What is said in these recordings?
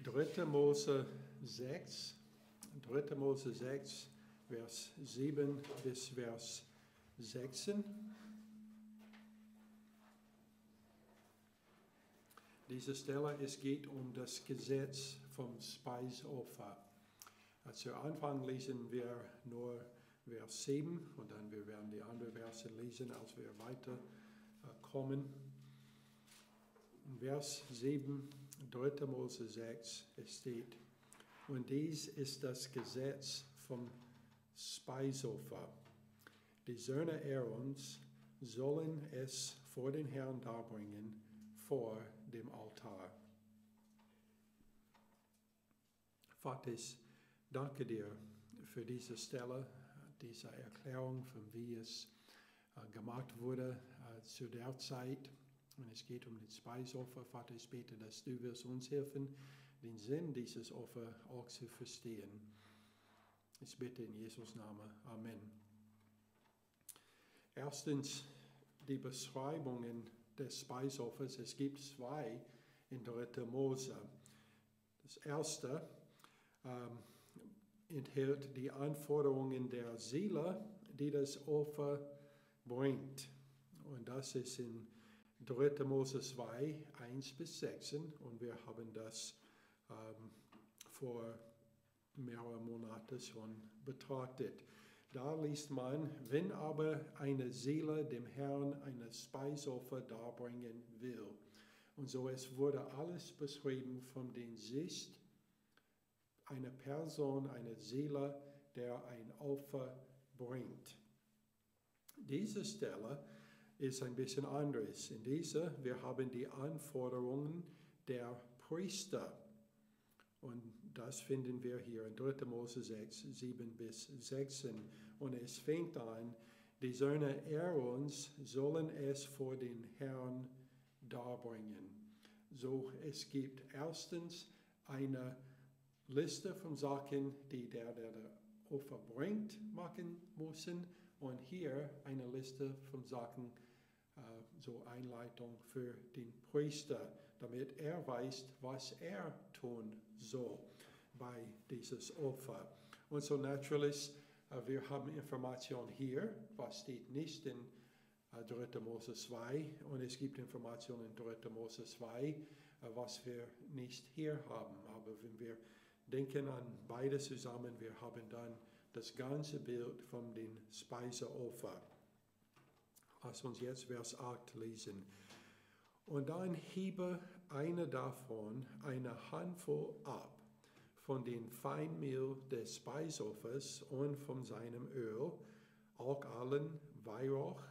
3. Mose 6, 3. Mose 6, Vers 7 bis Vers 16. Diese Stelle, es geht um das Gesetz vom Speiseopfer. Zu Anfang lesen wir nur Vers 7 und dann wir werden die anderen Verse lesen, als wir weiterkommen. In Vers 7, 3. Mose 6, es steht: Und dies ist das Gesetz vom Speiseopfer. Die Söhne Aarons sollen es vor den Herrn darbringen, vor dem Altar. Vater, ich danke dir für diese Stelle, diese Erklärung, von wie es gemacht wurde zu der Zeit. Und es geht um den Speiseopfer. Vater, ich bete, dass du wirst uns helfen, den Sinn dieses Opfers auch zu verstehen. Ich bitte in Jesus' Namen. Amen. Erstens die Beschreibungen des Speiseopfers. Es gibt zwei in 3. Mose. Das erste enthält die Anforderungen der Seele, die das Opfer bringt. Und das ist in 3. Mose 2, 1 bis 16. Und wir haben das vor mehreren Monaten schon betrachtet. Da liest man: Wenn aber eine Seele dem Herrn ein Speiseopfer darbringen will. Und so, es wurde alles beschrieben von der Sicht einer Person, einer Seele, der ein Opfer bringt. Diese Stelle ist ein bisschen anders. In dieser, wir haben die Anforderungen der Priester. Und das finden wir hier in 3. Mose 6, 7 bis 16. Und es fängt an: Die Söhne Aarons sollen es vor den Herrn darbringen. So, es gibt erstens eine Liste von Sachen, die der Opfer bringt, machen müssen. Und hier eine Liste von Sachen, so Einleitung für den Priester, damit er weiß, was er tun soll bei dieses Opfer. Und so natürlich, wir haben Informationen hier, was steht nicht in 3. Mose 2, und es gibt Informationen in 3. Mose 2, was wir nicht hier haben. Aber wenn wir denken an beide zusammen, wir haben dann das ganze Bild von den Speiseopfer. Lass uns jetzt Vers 8 lesen. Und dann hebe eine davon eine Handvoll ab von dem Feinmehl des Speiseopfers und von seinem Öl, auch allen Weihrauch,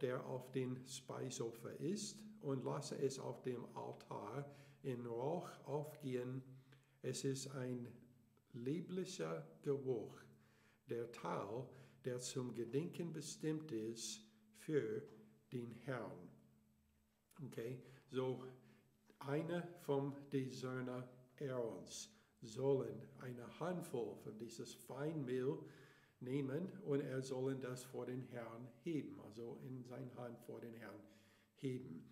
der auf den Speiseopfer ist, und lasse es auf dem Altar in Rauch aufgehen. Es ist ein lieblicher Geruch, der Teil, der zum Gedenken bestimmt ist für den Herrn. Okay, so einer von den Söhnen Aarons sollen eine Handvoll von dieses Feinmehl nehmen und er soll das vor den Herrn heben, also in seine Hand vor den Herrn heben.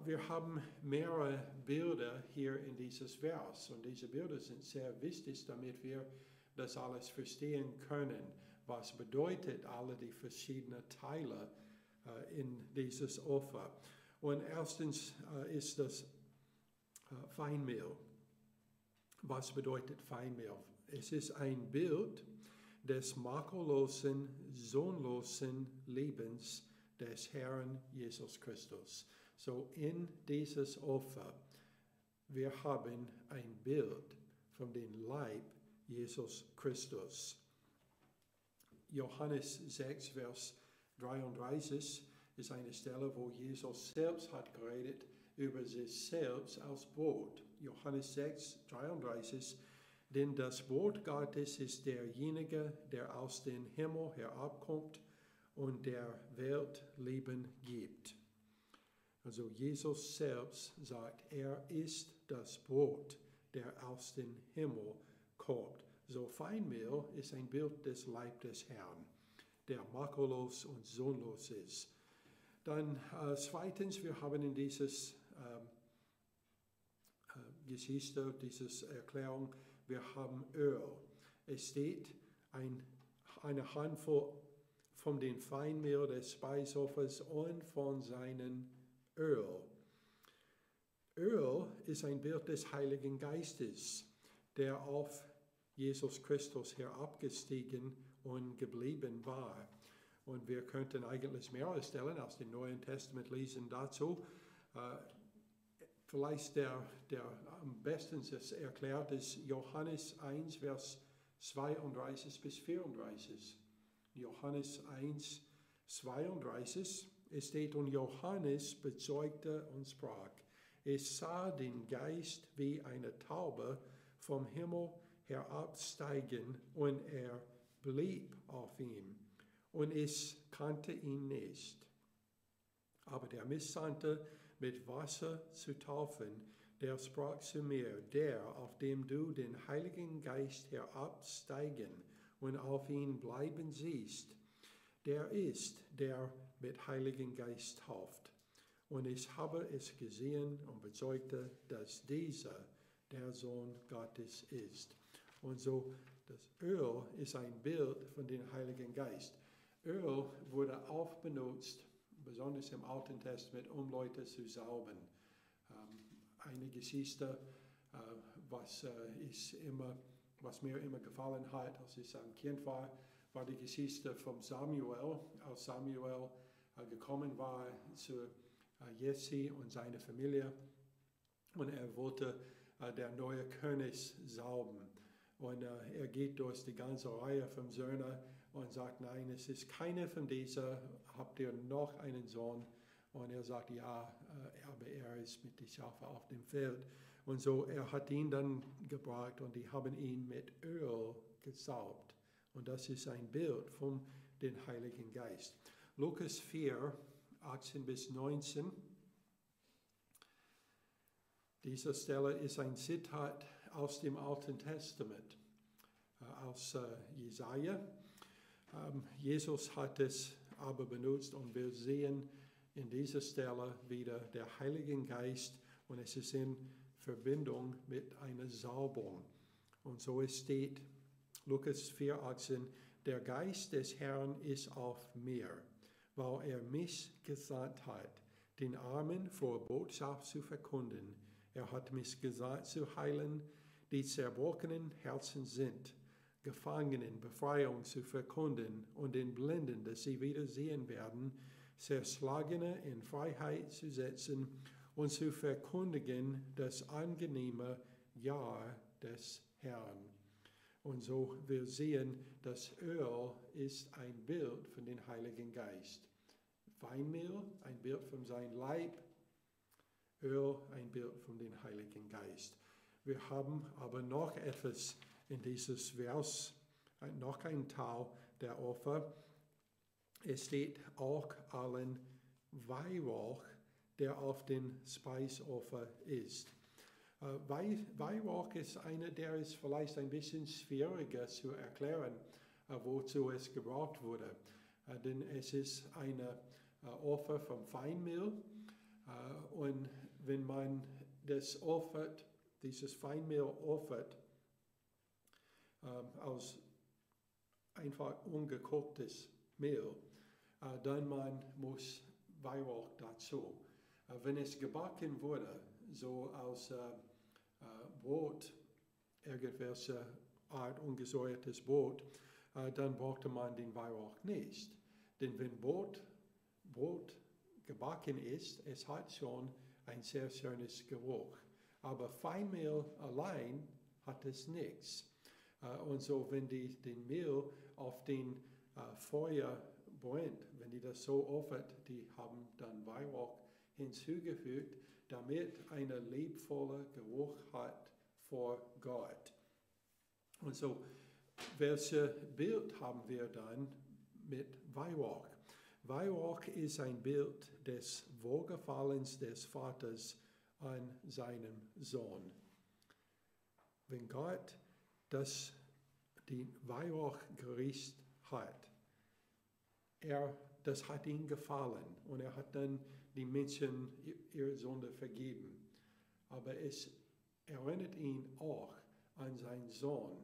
Wir haben mehrere Bilder hier in dieses Vers und diese Bilder sind sehr wichtig, damit wir das alles verstehen können. Was bedeutet alle die verschiedenen Teile in dieses Opfer? Und erstens ist das Feinmehl. Was bedeutet Feinmehl? Es ist ein Bild des makellosen, sohnlosen Lebens des Herrn Jesus Christus. So in dieses Opfer, wir haben ein Bild von dem Leib Jesus Christus. Johannes 6, Vers 33 ist eine Stelle, wo Jesus selbst hat geredet über sich selbst als Brot. Johannes 6, 33, denn das Brot Gottes ist derjenige, der aus dem Himmel herabkommt und der Welt Leben gibt. Also Jesus selbst sagt, er ist das Brot, der aus dem Himmel kommt. So Feinmehl ist ein Bild des Leibes des Herrn, der makellos und sohnlos ist. Dann zweitens, wir haben in dieses Geschichte, diese Erklärung, wir haben Öl. Es steht eine Handvoll von dem Feinmehl des Speiseopfers und von seinem Öl. Öl ist ein Bild des Heiligen Geistes, der auf Jesus Christus herabgestiegen und geblieben war. Und wir könnten eigentlich mehrere Stellen aus dem Neuen Testament lesen dazu. Vielleicht der am besten erklärt ist Johannes 1, Vers 32 bis 34. Johannes 1, 32, es steht, und Johannes bezeugte und sprach, es sah den Geist wie eine Taube vom Himmel herabsteigen und er blieb auf ihm und es kannte ihn nicht. Aber der Missandte mit Wasser zu taufen, der sprach zu mir, der, auf dem du den Heiligen Geist herabsteigen und auf ihn bleiben siehst, der ist, der mit Heiligen Geist tauft. Und ich habe es gesehen und bezeugte, dass dieser der Sohn Gottes ist. Und so, das Öl ist ein Bild von dem Heiligen Geist. Öl wurde auch benutzt, besonders im Alten Testament, um Leute zu salben. Eine Geschichte, was mir immer gefallen hat, als ich ein Kind war, war die Geschichte von Samuel, als Samuel gekommen war zu Jesse und seiner Familie und er wollte der neue König salben. Und er geht durch die ganze Reihe von Söhnen und sagt, nein, es ist keiner von diesen, habt ihr noch einen Sohn? Und er sagt, ja, aber er ist mit den Schafen auf dem Feld. Und so, er hat ihn dann gebracht und die haben ihn mit Öl gesalbt. Und das ist ein Bild von dem Heiligen Geist. Lukas 4, 18 bis 19. Diese Stelle ist ein Zitat aus dem Alten Testament, aus Jesaja. Jesus hat es aber benutzt und wir sehen in dieser Stelle wieder der Heilige Geist und es ist in Verbindung mit einer Salbung. Und so es steht, Lukas 4,18, der Geist des Herrn ist auf mir, weil er mich gesandt hat, den Armen frohe Botschaft zu verkünden. Er hat mich gesandt zu heilen, die zerbrochenen Herzen sind, Gefangenen Befreiung zu verkünden und den Blinden, dass sie wieder sehen werden, Zerschlagene in Freiheit zu setzen und zu verkündigen das angenehme Jahr des Herrn. Und so wir sehen, das Öl ist ein Bild von dem Heiligen Geist. Weinmehl, ein Bild von seinem Leib, Öl, ein Bild von dem Heiligen Geist. Wir haben aber noch etwas in dieses Vers, noch ein Teil der Opfer. Es steht auch allen Weihrauch, der auf den Speiseopfer ist. Weihrauch ist einer, der ist vielleicht ein bisschen schwieriger zu erklären, wozu es gebraucht wurde. Denn es ist ein Opfer vom Feinmehl und wenn man das offert, dieses Feinmehl offert, aus einfach ungekochtes Mehl, dann man muss Weihrauch dazu. Wenn es gebacken wurde, so aus Brot, irgendwelche Art ungesäuertes Brot, dann brauchte man den Weihrauch nicht. Denn wenn Brot gebacken ist, es hat schon ein sehr schönes Geruch. Aber Feinmehl allein hat es nichts. Und so, wenn die den Mehl auf den Feuer brennt, wenn die das so offert, die haben dann Weihrauch hinzugefügt, damit einen liebvollen Geruch hat vor Gott. Und so, welches Bild haben wir dann mit Weihrauch? Weihrauch ist ein Bild des Wohlgefallens des Vaters an seinem Sohn. Wenn Gott den Weihrauch geriecht hat, das hat ihm gefallen und er hat dann die Menschen ihre Sünde vergeben. Aber es erinnert ihn auch an seinen Sohn,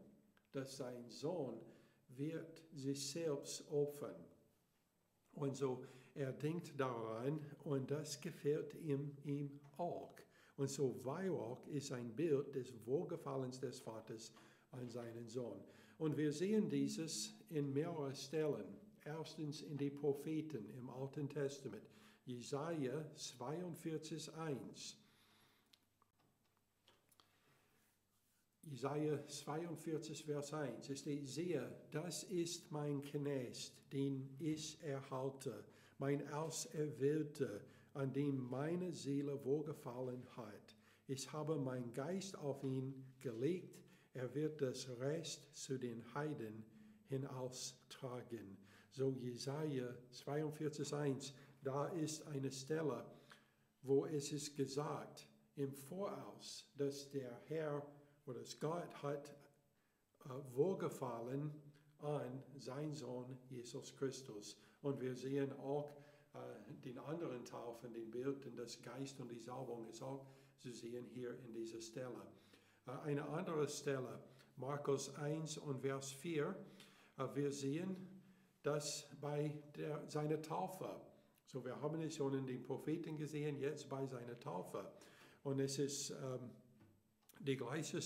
dass sein Sohn wird sich selbst opfern. Und so er denkt daran und das gefällt ihm auch. Und so Weihrauch ist ein Bild des Wohlgefallens des Vaters an seinen Sohn. Und wir sehen dieses in mehreren Stellen. Erstens in die Propheten im Alten Testament. Jesaja 42,1. Jesaja 42, Vers 1. Es steht, siehe, das ist mein Knecht, den ich erhalte, mein Auserwählter, an dem meine Seele wohlgefallen hat. Ich habe meinen Geist auf ihn gelegt, er wird das Recht zu den Heiden hinaustragen. So Jesaja 42,1, da ist eine Stelle, wo es ist gesagt im Voraus, dass der Herr oder dass Gott hat wohlgefallen an seinen Sohn Jesus Christus. Und wir sehen auch den anderen Teil von den Bildern, das Geist und die Salbung ist auch zu sehen hier in dieser Stelle. Eine andere Stelle, Markus 1 und Vers 4, wir sehen das bei seiner Taufe. So, wir haben es schon in den Propheten gesehen, jetzt bei seiner Taufe. Und es ist die gleiche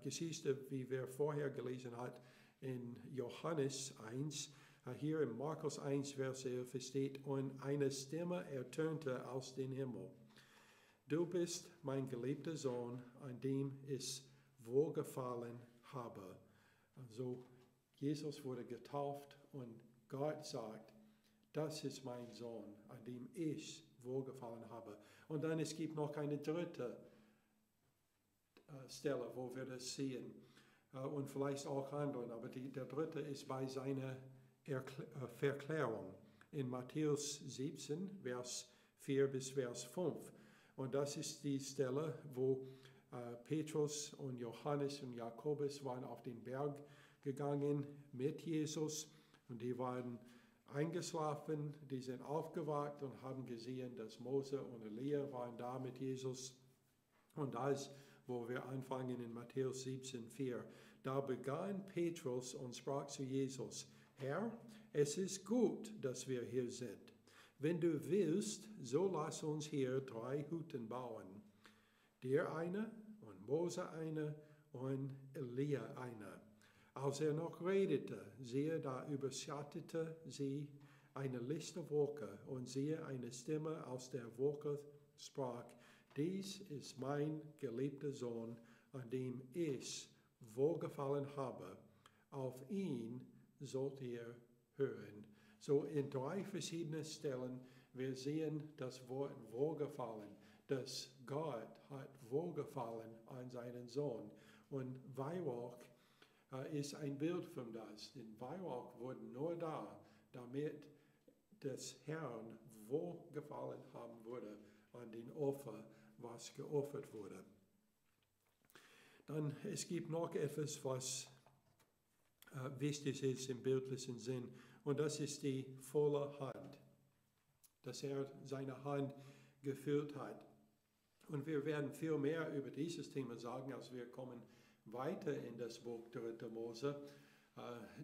Geschichte, wie wir vorher gelesen haben in Johannes 1. Hier in Markus 1, Vers 11 steht, und eine Stimme ertönte aus dem Himmel. Du bist mein geliebter Sohn, an dem ich wohlgefallen habe. Also Jesus wurde getauft und Gott sagt, das ist mein Sohn, an dem ich wohlgefallen habe. Und dann es gibt noch eine dritte Stelle, wo wir das sehen. Und vielleicht auch anderen, aber der dritte ist bei seiner Verklärung in Matthäus 17, Vers 4 bis Vers 5. Und das ist die Stelle, wo Petrus und Johannes und Jakobus waren auf den Berg gegangen mit Jesus und die waren eingeschlafen, die sind aufgewacht und haben gesehen, dass Mose und Elia waren da mit Jesus. Und da ist, wo wir anfangen in Matthäus 17,4. Da begann Petrus und sprach zu Jesus, Herr, es ist gut, dass wir hier sind. Wenn du willst, so lass uns hier 3 Hütten bauen. Dir eine und Mose eine und Elia eine. Als er noch redete, siehe, da überschattete sie eine lichte Wolke und siehe, eine Stimme aus der Wolke sprach, dies ist mein geliebter Sohn, an dem ich wohlgefallen habe. Auf ihn sollt ihr hören. So in 3 verschiedenen Stellen, wir sehen das Wort wohlgefallen, dass Gott hat wohlgefallen an seinen Sohn. Und Weihrauch ist ein Bild von das. Denn Weihrauch wurde nur da, damit des Herrn wohlgefallen haben würde an den Opfer, was geopfert wurde. Dann, es gibt noch etwas, was wichtig ist im bildlichen Sinn, und das ist die volle Hand, dass er seine Hand gefüllt hat. Und wir werden viel mehr über dieses Thema sagen, als wir kommen weiter in das Buch 3. Mose,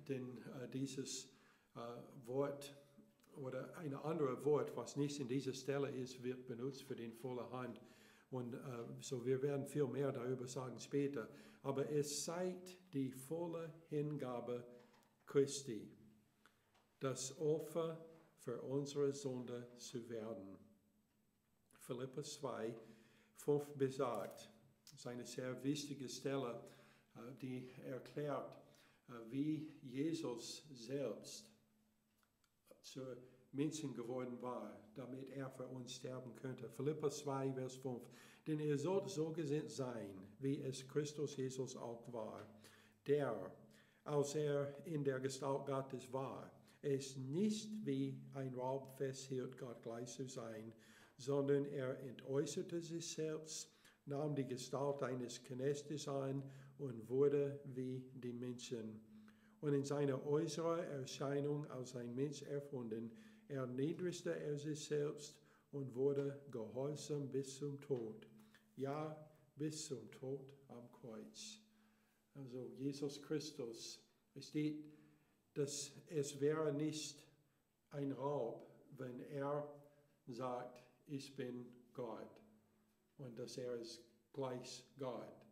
denn dieses Wort oder ein anderes Wort, was nicht in dieser Stelle ist, wird benutzt für die volle Hand. Und so wir werden viel mehr darüber sagen später. Aber es zeigt die volle Hingabe Christi, das Opfer für unsere Sünde zu werden. Philipper 2, 5 bis 8. Das ist eine sehr wichtige Stelle, die erklärt, wie Jesus selbst zur Menschen geworden war, damit er für uns sterben könnte. Philipper 2, Vers 5. Denn ihr sollt so gesinnt sein, wie es Christus Jesus auch war, der, als er in der Gestalt Gottes war, es nicht wie ein Raub festhielt, Gott gleich zu sein, sondern er entäußerte sich selbst, nahm die Gestalt eines Knechtes an und wurde wie die Menschen. Und in seiner äußeren Erscheinung als ein Mensch erfunden, erniedrigte er sich selbst und wurde gehorsam bis zum Tod, ja, bis zum Tod am Kreuz. Also Jesus Christus, es steht, dass es wäre nicht ein Raub, wenn er sagt, ich bin Gott und dass er ist gleich Gott.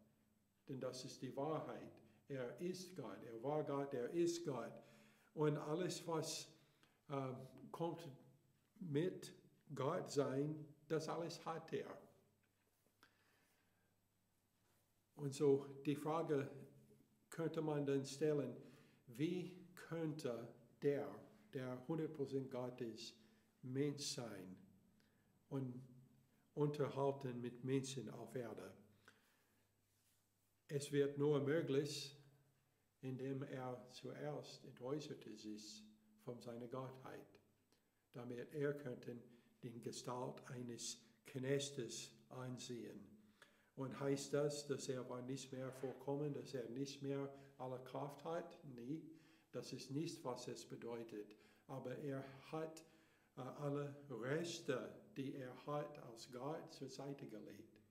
Denn das ist die Wahrheit. Er ist Gott, er war Gott, er ist Gott. Und alles, was kommt mit Gott sein, das alles hat er. Und so die Frage könnte man dann stellen, wie könnte der 100% Gott ist, Mensch sein und unterhalten mit Menschen auf Erde? Es wird nur möglich, indem er zuerst entäußert ist von seiner Gottheit, damit er könnte die Gestalt eines Knechtes ansehen. Und heißt das, dass er war nicht mehr vollkommen, dass er nicht mehr alle Kraft hat? Nee, das ist nicht, was es bedeutet. Aber er hat alle Rechte, die er hat als Gott, zur Seite gelegt.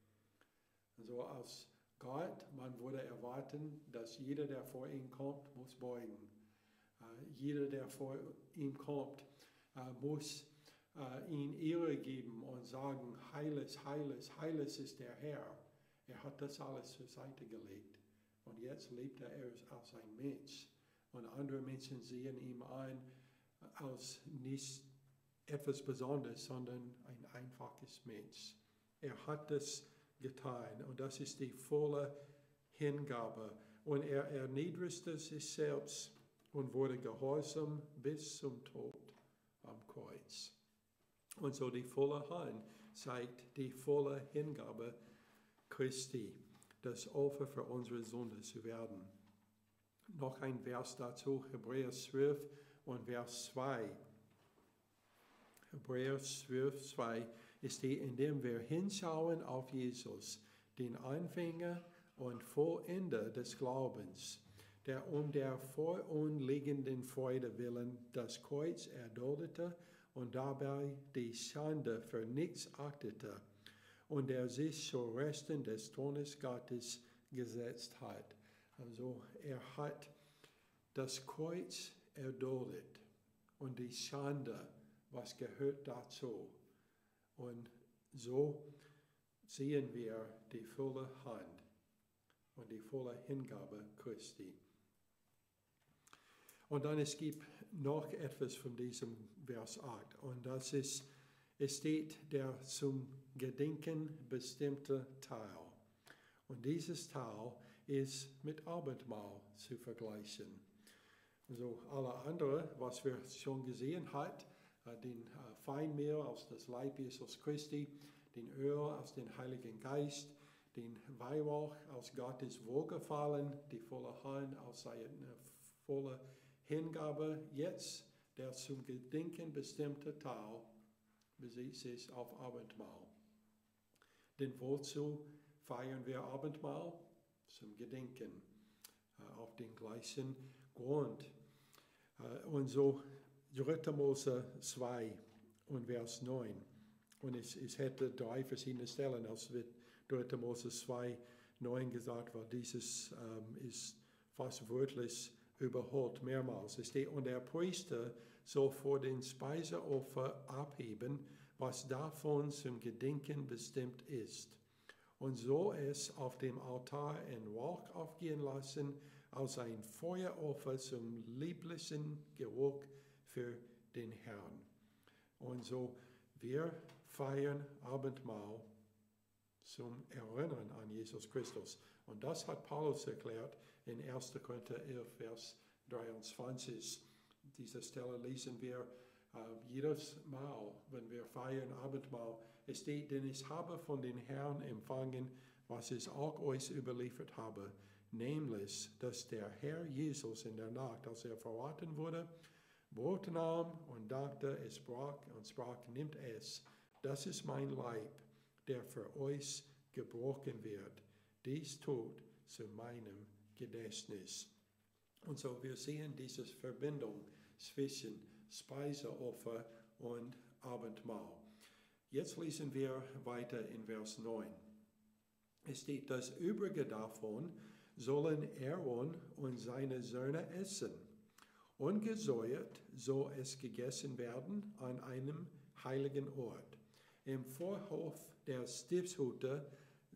Also als Gott, man würde erwarten, dass jeder, der vor ihm kommt, muss beugen. Jeder, der vor ihm kommt, muss ihm Ehre geben und sagen, heiles, heiles, heiles ist der Herr. Er hat das alles zur Seite gelegt. Und jetzt lebt er als ein Mensch. Und andere Menschen sehen ihn an als nicht etwas Besonderes, sondern ein einfaches Mensch. Er hat das getan und das ist die volle Hingabe. Und er erniedrigte sich selbst und wurde gehorsam bis zum Tod am Kreuz. Und so die volle Hand zeigt die volle Hingabe Christi, das Opfer für unsere Sünde zu werden. Noch ein Vers dazu, Hebräer 12 und Vers 2. Hebräer 12, 2 ist die, indem wir hinschauen auf Jesus, den Anfänger und Vollender des Glaubens, der um der vor uns liegenden Freude willen das Kreuz erduldete und dabei die Schande für nichts achtete, und der sich zu Rechten des Thrones Gottes gesetzt hat. Also er hat das Kreuz erduldet und die Schande, was gehört dazu. Und so sehen wir die volle Hand und die volle Hingabe Christi. Und dann es gibt noch etwas von diesem Vers 8. Und das ist, es steht der zum Gedenken bestimmte Teil. Und dieses Teil ist mit Abendmahl zu vergleichen. Also alle anderen, was wir schon gesehen haben, den Feinmehl aus des Leib Jesus Christi, den Öl aus dem Heiligen Geist, den Weihrauch aus Gottes Wohlgefallen, die volle Hand aus seiner volle Hingabe. Jetzt der zum Gedenken bestimmte Teil bezieht sich auf Abendmahl. Denn wozu feiern wir Abendmahl? Zum Gedenken, auf den gleichen Grund. Und so 3. Mose 2 und Vers 9. Und es hätte 3 verschiedene Stellen, als wird 3. Mose 2, 9 gesagt, weil dieses ist fast wörtlich überholt mehrmals. Es steht, und der Priester soll vor den Speiseopfer abheben, was davon zum Gedenken bestimmt ist, und soll es auf dem Altar in Rauch aufgehen lassen, als ein Feueropfer zum lieblichen Geruch für den Herrn. Und so, wir feiern Abendmahl zum Erinnern an Jesus Christus. Und das hat Paulus erklärt in 1. Korinther 11, Vers 23. Diese Stelle lesen wir jedes Mal, wenn wir feiern Abendmahl. Es steht, denn ich habe von den Herrn empfangen, was ich auch euch überliefert habe, nämlich, dass der Herr Jesus in der Nacht, als er verraten wurde, Brot nahm und dankte, es brach und sprach, nimmt es, das ist mein Leib, der für euch gebrochen wird. Dies tut zu meinem Gedächtnis. Und so wir sehen diese Verbindung zwischen Speiseopfer und Abendmahl. Jetzt lesen wir weiter in Vers 9. Es steht, das Übrige davon sollen Aaron und seine Söhne essen. Ungesäuert soll es gegessen werden an einem heiligen Ort. Im Vorhof der Stiftshütte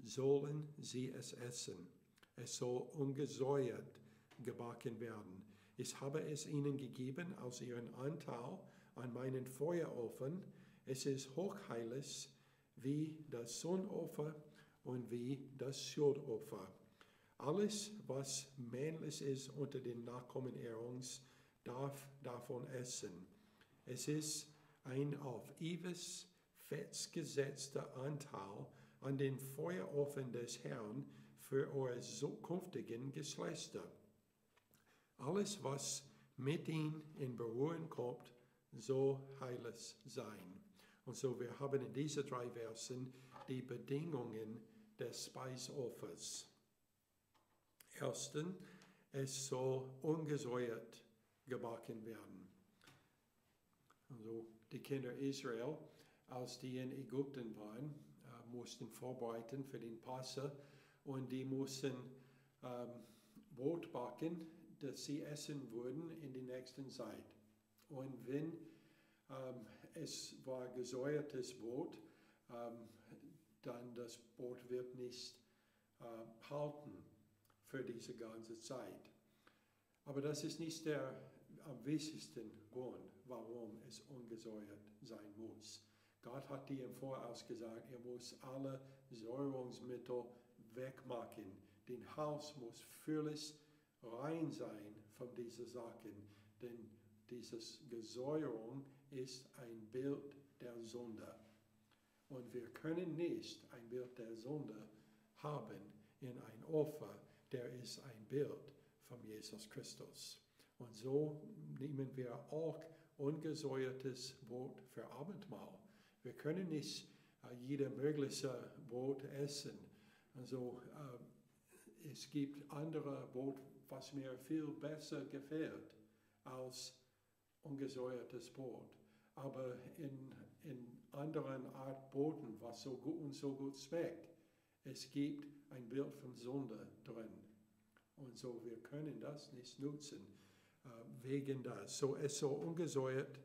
sollen sie es essen. Es soll ungesäuert gebacken werden. Ich habe es ihnen gegeben aus ihrem Anteil an meinen Feuerofen. Es ist hochheilig wie das Sündopfer und wie das Schuldopfer. Alles, was männlich ist unter den Nachkommen Aarons, darf davon essen. Es ist ein auf ewig festgesetzter Anteil an den Feuerofen des Herrn für eure zukünftigen Geschlechter. Alles, was mit ihnen in Berührung kommt, soll heilig sein. Und so, wir haben in diesen 3 Versen die Bedingungen des Speiseopfers. Erstens, es soll ungesäuert gebacken werden. Also die Kinder Israel, als die in Ägypten waren, mussten vorbereiten für den Passa und die mussten Brot backen, das sie essen würden in der nächsten Zeit. Und wenn es war gesäuertes Brot, dann das Brot wird nicht halten für diese ganze Zeit. Aber das ist nicht der am wichtigsten Grund, warum es ungesäuert sein muss. Gott hat dir im Voraus gesagt, er muss alle Säuerungsmittel wegmachen. Dein Haus muss völlig rein sein von diesen Sachen, denn diese Gesäuerung ist ein Bild der Sünde. Und wir können nicht ein Bild der Sünde haben in ein Opfer, der ist ein Bild von Jesus Christus. Und so nehmen wir auch ungesäuertes Brot für Abendmahl. Wir können nicht jede mögliche Brot essen. Also es gibt andere Brot, was mir viel besser gefällt als ungesäuertes Brot. Aber in anderen Art Broten, was so gut und so gut schmeckt, es gibt ein Bild von Sünde drin. Und so, wir können das nicht nutzen wegen das. So, es soll ungesäuert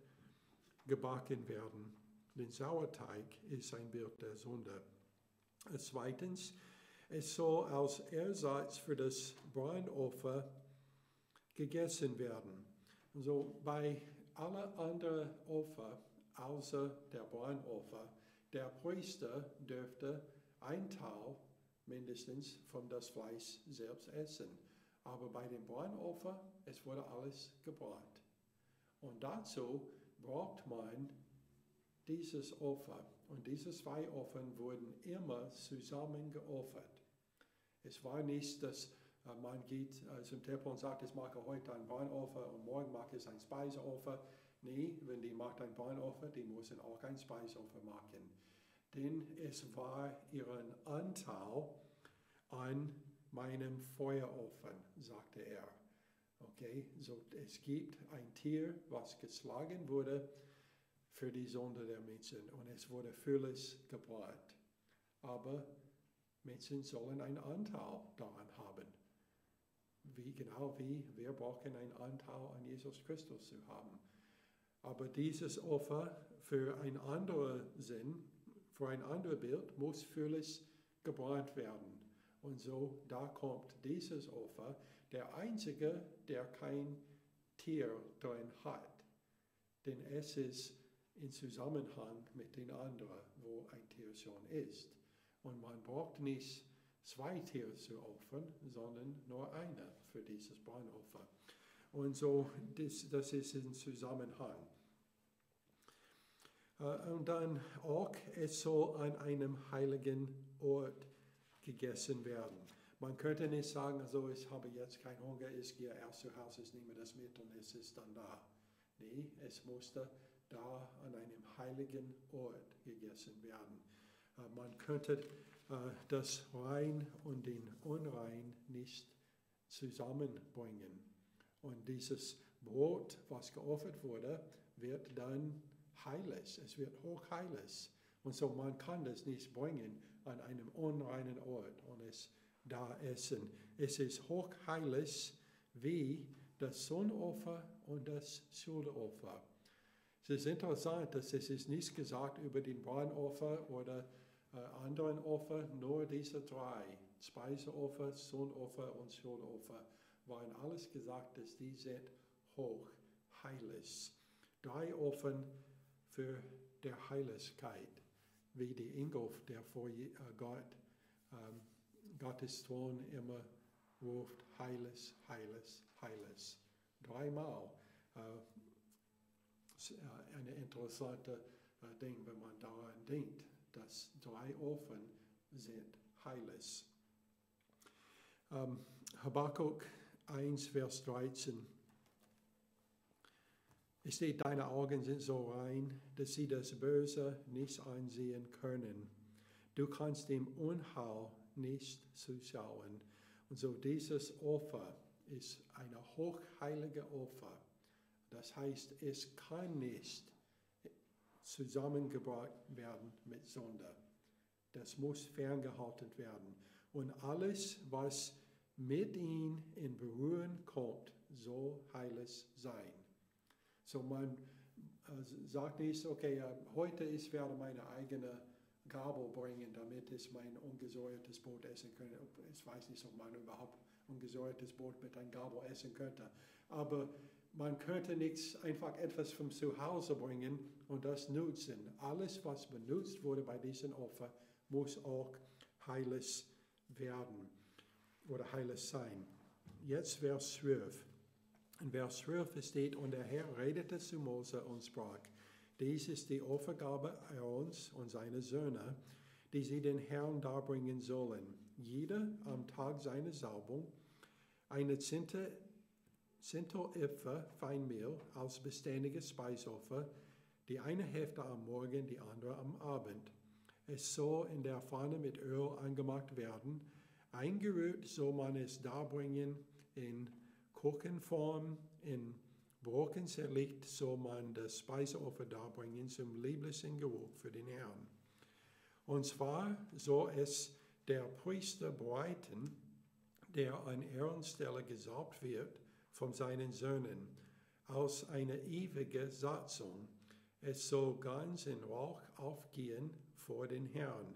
gebacken werden. Der Sauerteig ist ein Bild der Sünde. Zweitens, es soll als Ersatz für das Brandopfer gegessen werden. Also bei allen anderen Opfern, außer der Brandopfer, der Priester dürfte ein Teil mindestens von das Fleisch selbst essen. Aber bei dem Brandopfer, es wurde alles gebrannt. Und dazu braucht man dieses Opfer. Und diese 2 Opfer wurden immer zusammen geopfert. Es war nicht, dass man geht zum Tempel und sagt, ich mache heute ein Brandopfer und morgen mache ich ein Speiseopfer. Nee, wenn die macht ein Brandopfer, die müssen auch ein Speiseopfer machen. Denn es war ihren Anteil an meinem Feuerofen, sagte er. Okay, so es gibt ein Tier, was geschlagen wurde für die Sünde der Menschen und es wurde völlig gebrannt. Aber Menschen sollen einen Anteil daran haben. Genau wie wir brauchen einen Anteil an Jesus Christus zu haben. Aber dieses Opfer für einen anderen Sinn, für ein anderes Bild, muss völlig gebrannt werden. Und so, da kommt dieses Opfer, der einzige, der kein Tier drin hat. Denn es ist in Zusammenhang mit den anderen, wo ein Tier schon ist. Und man braucht nicht 2 Tiere zu opfern, sondern nur eine für dieses Brandopfer. Und so, das ist in Zusammenhang. Und dann auch, es soll an einem heiligen Ort gegessen werden. Man könnte nicht sagen, also ich habe jetzt keinen Hunger, ich gehe erst zu Hause, ich nehme das mit und es ist dann da. Nee, es musste da an einem heiligen Ort gegessen werden. Man könnte das Rein und den Unrein nicht zusammenbringen. Und dieses Brot, was geopfert wurde, wird dann heilig. Es wird hochheilig, Und so man kann das nicht bringen an einem unreinen Ort und es da essen. Es ist hochheilig wie das Sündopfer und das Schuldopfer. Es ist interessant, dass es ist nicht gesagt über den Brandopfer oder anderen Opfer, nur diese drei, Speiseopfer, Sündopfer und Schuldopfer, waren alles gesagt, dass die sind hochheilig. 3 Opfer für der Heiligkeit, wie die Engel, der vor Gott, Gottes Thron immer ruft, heilig, heilig, heilig. 3-mal. Eine interessante Ding, wenn man daran denkt, dass 3 Opfer sind heilig. Habakkuk 1, Vers 13. Es steht, deine Augen sind so rein, dass sie das Böse nicht ansehen können. Du kannst dem Unheil nicht zuschauen. Und so dieses Opfer ist ein hochheiliges Opfer. Das heißt, es kann nicht zusammengebracht werden mit Sünde. Das muss ferngehalten werden. Und alles, was mit ihm in Berührung kommt, soll heilig sein. So man sagt nicht, okay, heute ich werde meine eigene Gabel bringen, damit ich mein ungesäuertes Brot essen kann. Ich weiß nicht, ob man überhaupt ungesäuertes Brot mit einer Gabel essen könnte. Aber man könnte nicht einfach etwas von zu Hause bringen und das nutzen. Alles, was benutzt wurde bei diesem Opfer, muss auch heilig werden oder heilig sein. Jetzt Vers 12. In Vers 12 steht, und der Herr redete zu Mose und sprach, dies ist die Opfergabe Aarons und seiner Söhne, die sie den Herrn darbringen sollen. Jeder am Tag seiner Salbung eine Zehntel Epha Feinmehl als beständiges Speiseopfer, die eine Hälfte am Morgen, die andere am Abend. Es soll in der Pfanne mit Öl angemacht werden. Eingerührt soll man es darbringen in Kuchenform, in Brocken zerlegt soll man das Speiseopfer darbringen zum lieblichen Geruch für den Herrn. Und zwar soll es der Priester bereiten, der an Aarons Stelle gesalbt wird, von seinen Söhnen, als eine ewige Satzung. Es soll ganz in Rauch aufgehen vor den Herrn.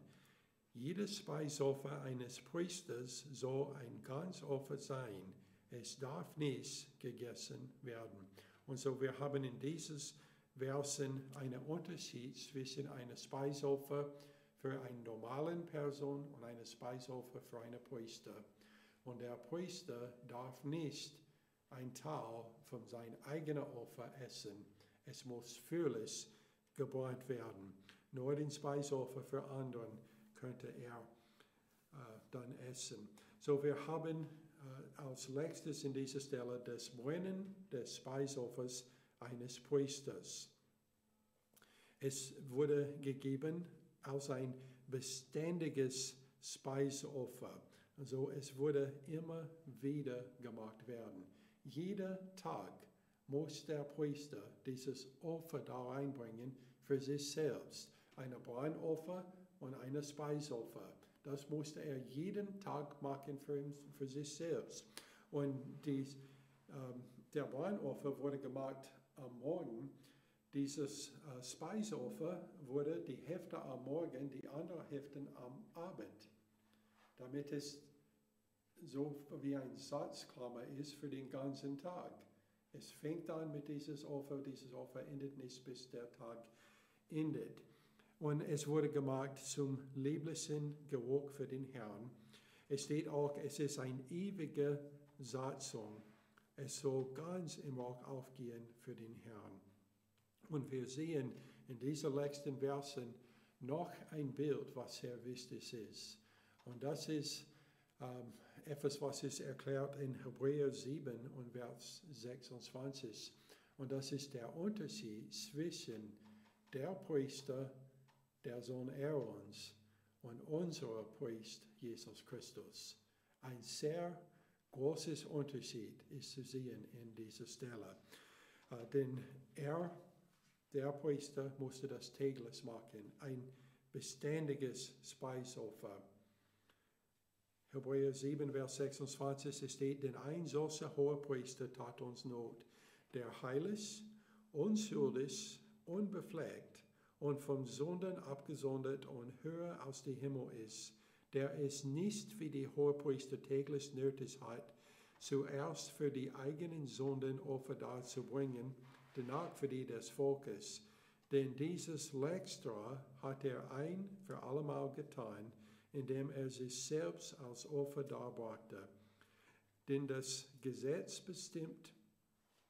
Jedes Speiseopfer eines Priesters soll ein Ganzopfer sein. Es darf nicht gegessen werden. Und so wir haben in dieses Versen einen Unterschied zwischen einem Speiseopfer für eine normale Person und einem Speiseopfer für einen Priester. Und der Priester darf nicht ein Teil von seinem eigenen Opfer essen. Es muss völlig gebrannt werden. Nur den Speiseopfer für anderen könnte er dann essen. So wir haben als letztes in dieser Stelle das Brennen des Speiseopfers eines Priesters. Es wurde gegeben als ein beständiges Speiseopfer. Also es wurde immer wieder gemacht werden. Jeder Tag muss der Priester dieses Opfer da reinbringen für sich selbst. Ein Brandopfer und ein Speiseopfer. Das musste er jeden Tag machen für sich selbst. Und der Brandopfer wurde gemacht am Morgen. Dieses Speiseopfer wurde die Hälfte am Morgen, die andere Hälfte am Abend. Damit es so wie ein Satzklammer ist für den ganzen Tag. Es fängt an mit dieses Opfer endet nicht, bis der Tag endet. Und es wurde gemacht zum lieblichen Geruch für den Herrn. Es steht auch, es ist eine ewige Satzung. Es soll ganz im Rauch aufgehen für den Herrn. Und wir sehen in diesen letzten Versen noch ein Bild, was sehr wichtig ist. Und das ist etwas, was ist erklärt in Hebräer 7 und Vers 26. Und das ist der Unterschied zwischen der Priester, der Sohn Aarons, und unser Priester, Jesus Christus. Ein sehr großes Unterschied ist zu sehen in dieser Stelle. Denn der Priester musste das täglich machen. Ein beständiges Speiseopfer. Hebräer 7, Vers 26, es steht, denn ein solcher Hohepriester tat uns Not, der heilig, unschuldig, unbefleckt und von Sünden abgesondert und höher als der Himmel ist, der es nicht wie die Hohepriester täglich nötig hat, zuerst für die eigenen Sünden Opfer darzubringen, danach für die des Volkes. Denn dieses Letztere hat er ein für allemal getan, indem er sich selbst als Opfer darbrachte. Denn das Gesetz bestimmt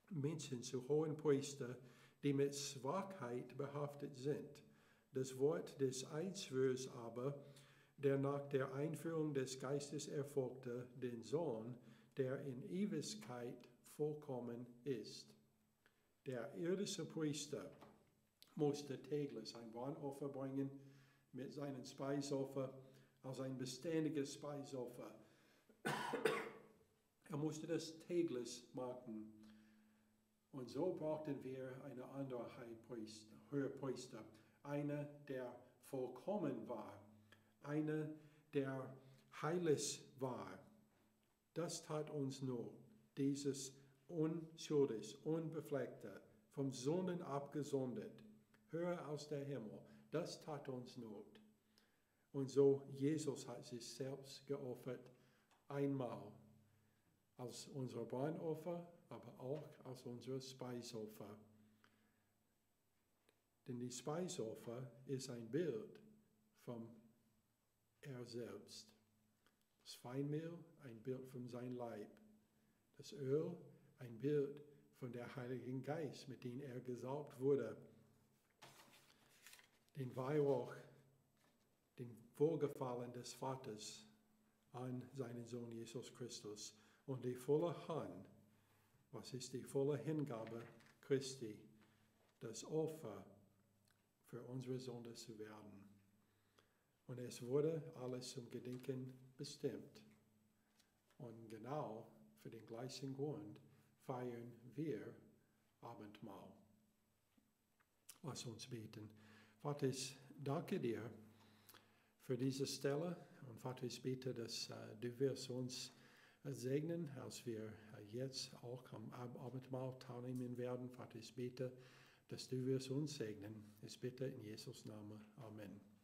Menschen zu hohen Priester, die mit Schwachheit behaftet sind. Das Wort des Eidschwurs aber, der nach der Einführung des Geistes erfolgte, den Sohn, der in Ewigkeit vollkommen ist. Der irdische Priester musste täglich ein Brandopfer bringen mit seinem Speiseopfer als ein beständiges Speiseopfer. Er musste das täglich machen. Und so brauchten wir eine andere Hohepriester, einer, der vollkommen war, einer, der heilig war. Das tat uns Not, dieses unschuldig, unbefleckte, vom Sünden abgesondert, höher als der Himmel. Das tat uns Not. Und so Jesus hat sich selbst geopfert, einmal als unser Brandopfer, aber auch als unser Speiseopfer. Denn die Speiseopfer ist ein Bild von er selbst. Das Feinmehl, ein Bild von seinem Leib. Das Öl, ein Bild von der Heiligen Geist, mit dem er gesalbt wurde. Den Weihrauch, den Wohlgefallen des Vaters an seinen Sohn Jesus Christus. Und die volle Hand, was ist die volle Hingabe Christi, das Opfer für unsere Sünde zu werden. Und es wurde alles zum Gedenken bestimmt. Und genau für den gleichen Grund feiern wir Abendmahl. Lass uns beten. Vater, ich danke dir für diese Stelle. Und Vater, ich bete, dass du wirst uns segnen, als wir jetzt auch am Abendmahl teilnehmen werden. Vater, ich bete, dass du wirst uns segnen. Ich bitte in Jesus' Namen. Amen.